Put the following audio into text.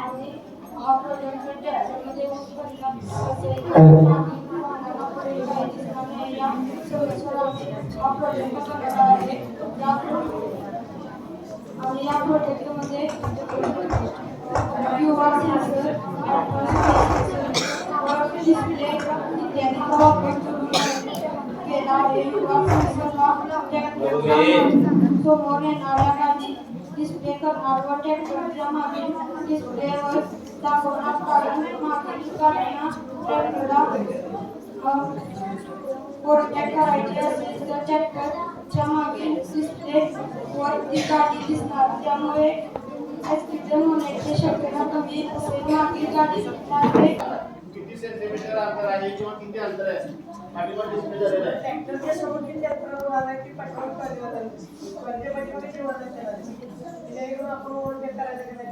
आणि हा प्रोजेक्ट त्यामध्ये हा प्रोजेक्ट बनवला आहे. आणि या प्रोजेक्टमध्ये युवा सेन्सर डिस्प्ले इत्यादीचा वापर केला आहे. युवा सेन्सरला समोर येणाऱ्या गाडी डिस्प्ले करणार व ट्रॅक्टरच्या मागील डिस्प्लेवर दाखवणार. कारण मागील गाड्यांना ट्रॅक्टरला ओव्हरटेक करायचे असेल तर ट्रॅक्टरच्या मागील डिस्प्ले वर ती गाडी दिसणार. त्यामुळे ऍक्सिडेंट होण्याची शक्यता कमी असेल. मागील गाडी किती सेंटीमीटर अंतर आहे किंवा किती अंतर आहे पाठीवर डिस्प्ले झालेला आहे. ट्रॅक्टरच्या समोर किती अंतर आहे की पाठीवर काढलेला आहे. म्हणजे पाठीवर किती वजन आहे. जेणेकरून आपण ओव्हरटेक करायचं की नाही.